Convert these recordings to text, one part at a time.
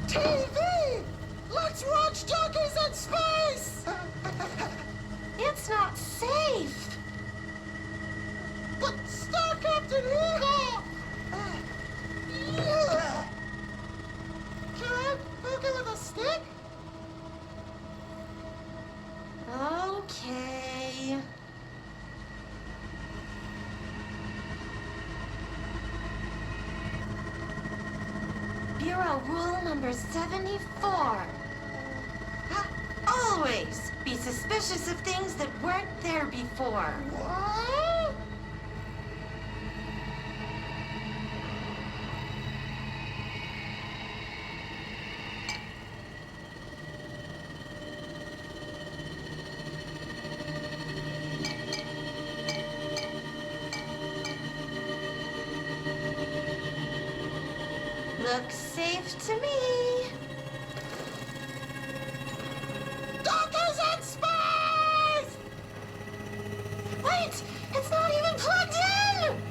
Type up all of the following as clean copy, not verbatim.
TV! Let's watch Junkies in Space! It's not safe! But Star Captain Eagle! Can I poke it with a stick? Okay. Bureau rule number 74. Always be suspicious of things that weren't there before. What? Looks safe to me. Junkies in Space! Wait! It's not even plugged in!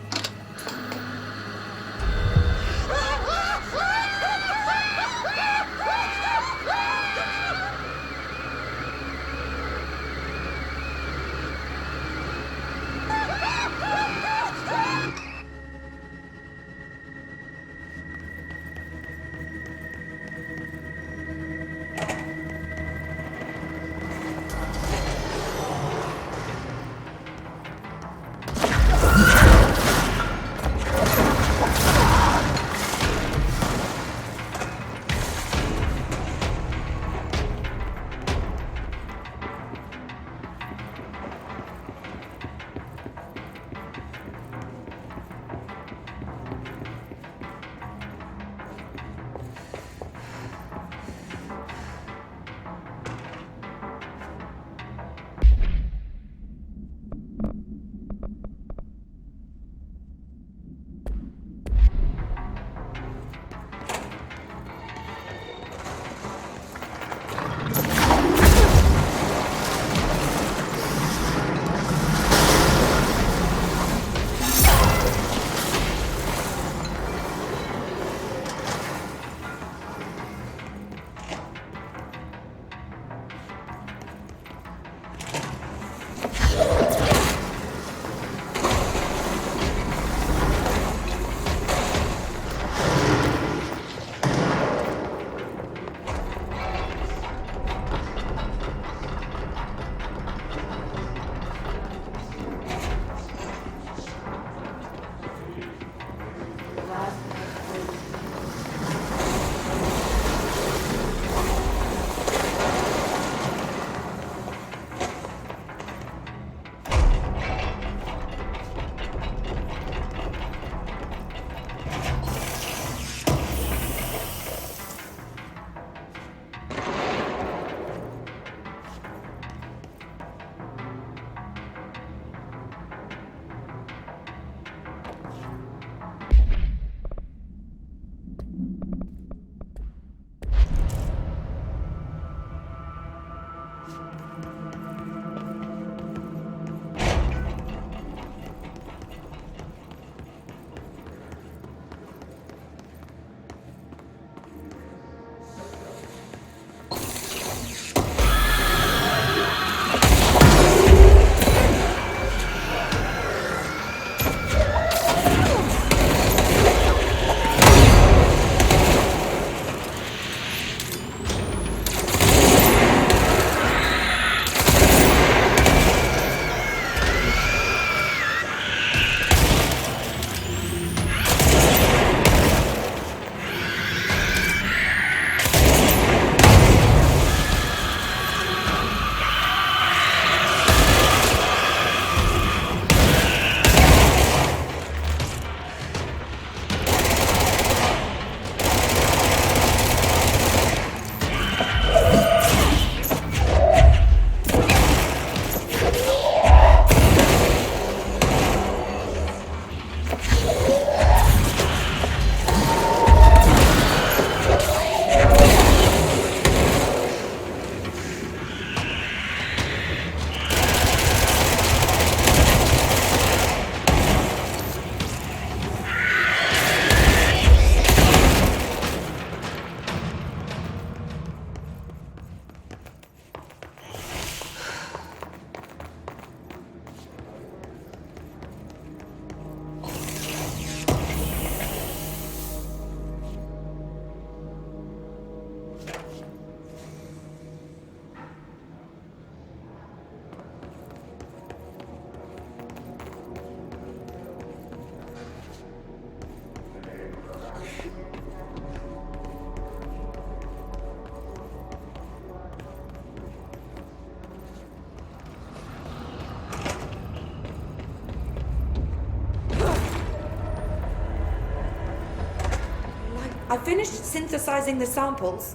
I finished synthesizing the samples.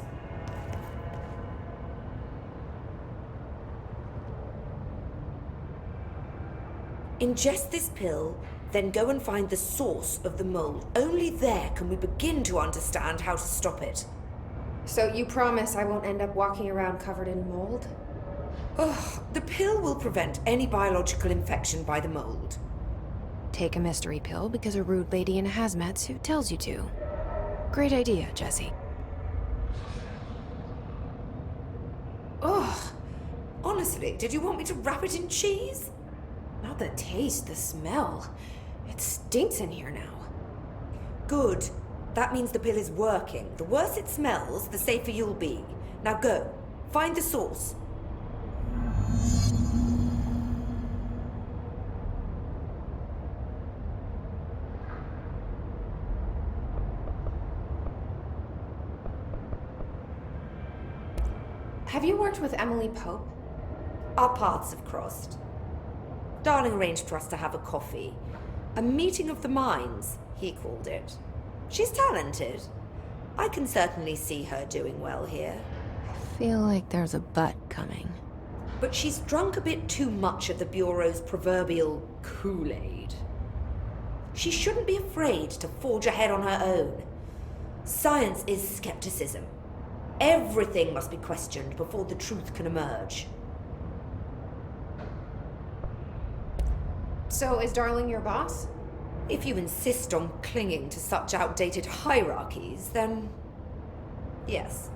Ingest this pill, then go and find the source of the mold. Only there can we begin to understand how to stop it. So you promise I won't end up walking around covered in mold? Oh, the pill will prevent any biological infection by the mold. Take a mystery pill because a rude lady in a hazmat suit tells you to. Great idea, Jesse. Ugh. Honestly, did you want me to wrap it in cheese? Not the taste, the smell. It stinks in here now. Good. That means the pill is working. The worse it smells, the safer you'll be. Now go. Find the source. Have you worked with Emily Pope? Our paths have crossed. Darling arranged for us to have a coffee. A meeting of the minds, he called it. She's talented. I can certainly see her doing well here. Feel like there's a but coming. But she's drunk a bit too much of the Bureau's proverbial Kool-Aid. She shouldn't be afraid to forge ahead on her own. Science is skepticism. Everything must be questioned before the truth can emerge. So is Darling your boss? If you insist on clinging to such outdated hierarchies, then yes.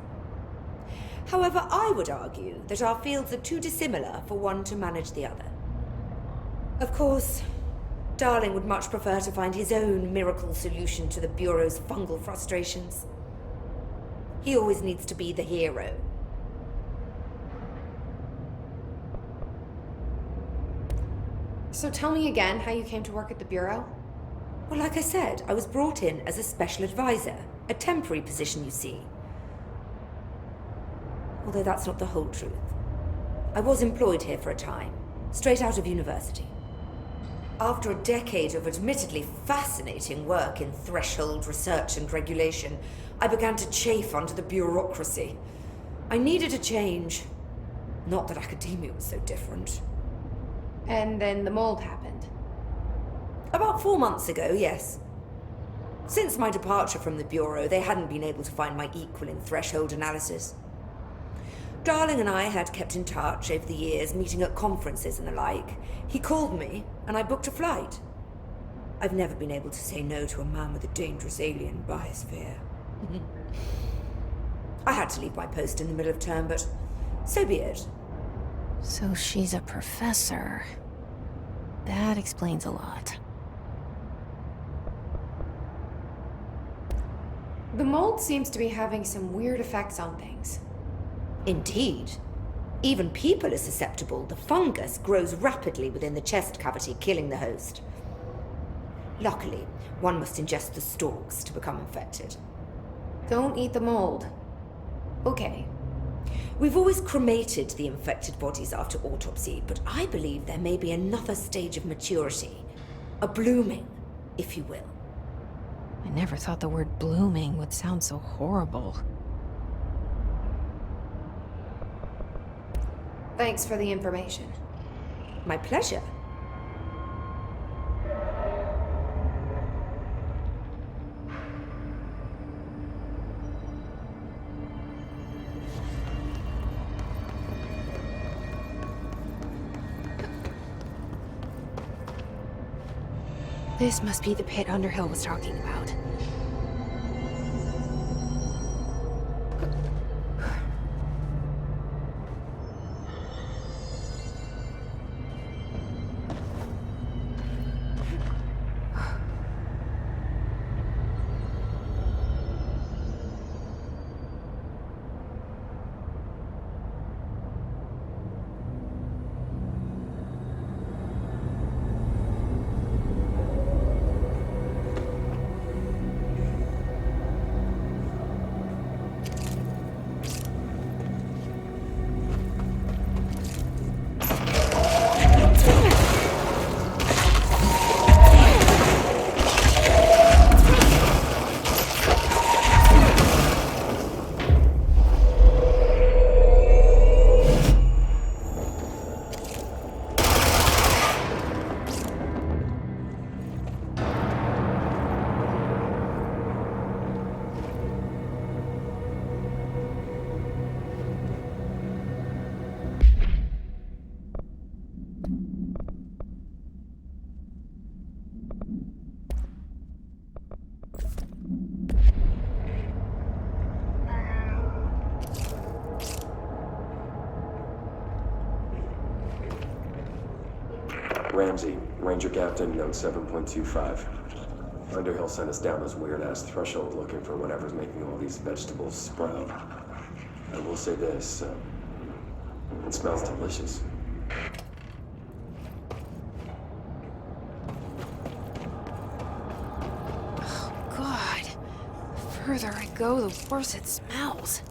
However, I would argue that our fields are too dissimilar for one to manage the other. Of course, Darling would much prefer to find his own miracle solution to the Bureau's fungal frustrations. He always needs to be the hero. So tell me again how you came to work at the Bureau? Well, like I said, I was brought in as a special advisor. A temporary position, you see. Although that's not the whole truth. I was employed here for a time, straight out of university. After a decade of admittedly fascinating work in threshold research and regulation, I began to chafe under the bureaucracy. I needed a change. Not that academia was so different. And then the mold happened. About 4 months ago, yes. Since my departure from the Bureau, they hadn't been able to find my equal in threshold analysis. Darling and I had kept in touch over the years, meeting at conferences and the like. He called me, and I booked a flight. I've never been able to say no to a man with a dangerous alien biosphere. I had to leave my post in the middle of term, but so be it. So she's a professor. That explains a lot. The mold seems to be having some weird effects on things. Indeed. Even people are susceptible. The fungus grows rapidly within the chest cavity, killing the host. Luckily, one must ingest the stalks to become infected. Don't eat the mold. Okay. We've always cremated the infected bodies after autopsy, but I believe there may be another stage of maturity. A blooming, if you will. I never thought the word blooming would sound so horrible. Thanks for the information. My pleasure. This must be the pit Underhill was talking about. Ramsey, Ranger Captain, note 7.25. Underhill sent us down this weird-ass threshold looking for whatever's making all these vegetables sprout. I will say this, it smells delicious. God. The further I go, the worse it smells.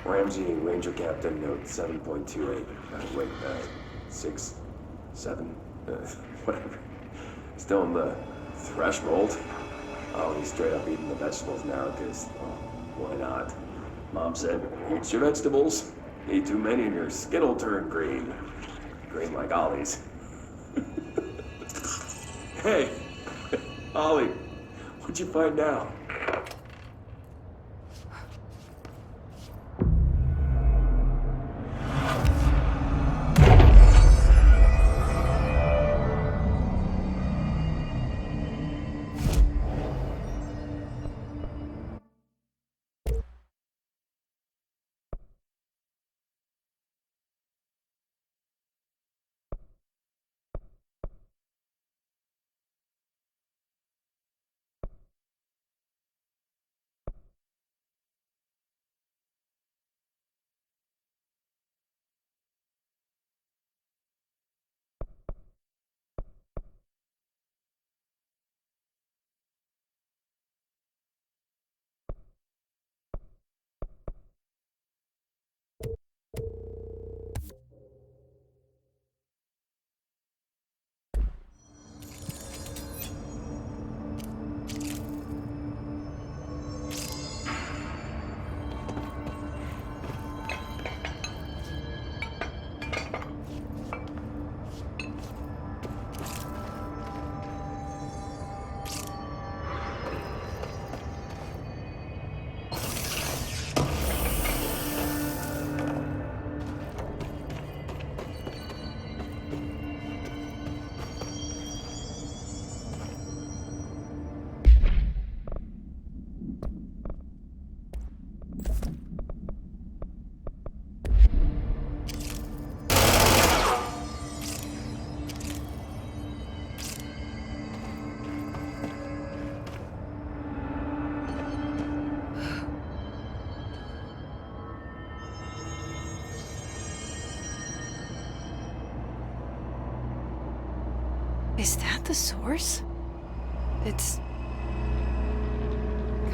Ramsey, Ranger Captain, note 7.28. Wait, 6, 7, whatever. Still in the threshold. Oh, he's straight up eating the vegetables now, because, why not? Mom said, eat your vegetables. Eat too many and your skin'll turn green. Green like Ollie's. Hey, Ollie, what'd you find now? Is that the source? It's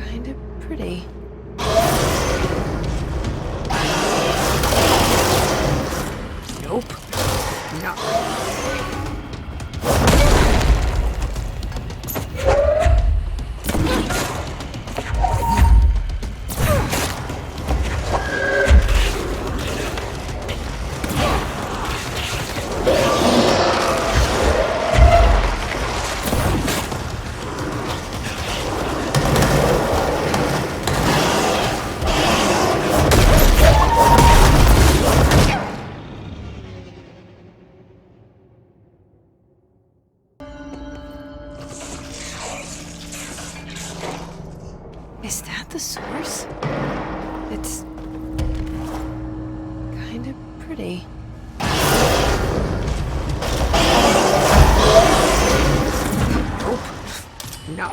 kind of pretty. Nope. No. Is that the source? It's kind of pretty. Nope. No.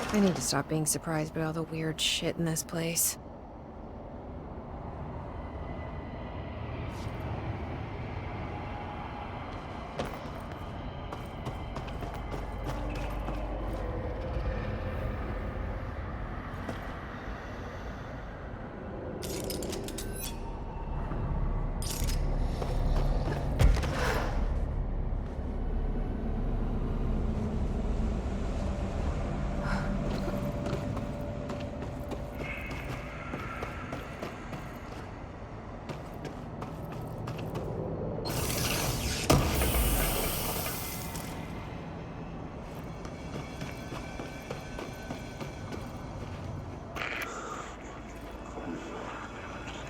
I need to stop being surprised by all the weird shit in this place.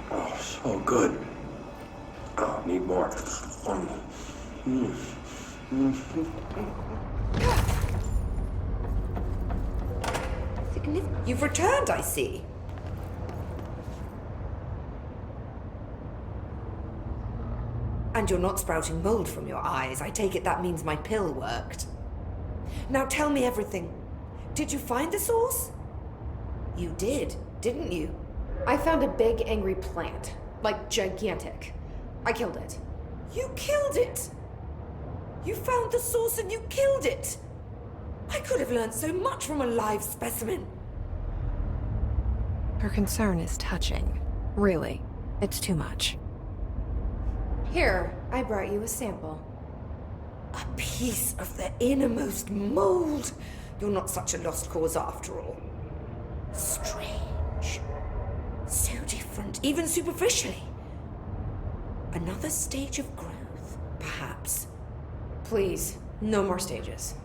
Oh, so good. Oh, need more. You've returned, I see. And you're not sprouting mold from your eyes. I take it that means my pill worked. Now tell me everything. Did you find the source? You did, didn't you? I found a big, angry plant. Like, gigantic. I killed it. You killed it! You found the source and you killed it! I could have learned so much from a live specimen. Her concern is touching. Really, it's too much. Here, I brought you a sample. A piece of the innermost mold. You're not such a lost cause after all. Strange. So different, even superficially. Another stage of growth, perhaps. Please, no more stages.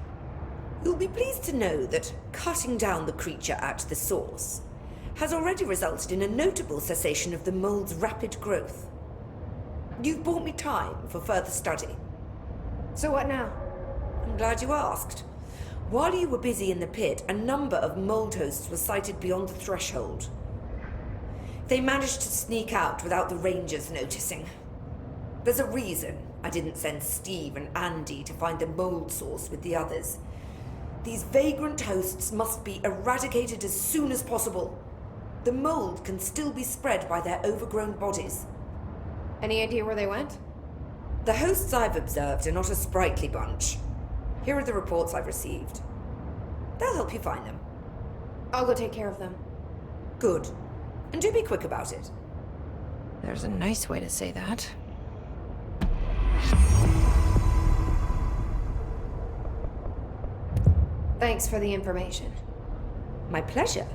You'll be pleased to know that cutting down the creature at the source has already resulted in a notable cessation of the mold's rapid growth. You've bought me time for further study. So what now? I'm glad you asked. While you were busy in the pit, a number of mold hosts were sighted beyond the threshold. They managed to sneak out without the rangers noticing. There's a reason I didn't send Steve and Andy to find the mold source with the others. These vagrant hosts must be eradicated as soon as possible. The mold can still be spread by their overgrown bodies. Any idea where they went? The hosts I've observed are not a sprightly bunch. Here are the reports I've received. They'll help you find them. I'll go take care of them. Good. And do be quick about it. There's a nice way to say that. Thanks for the information. My pleasure.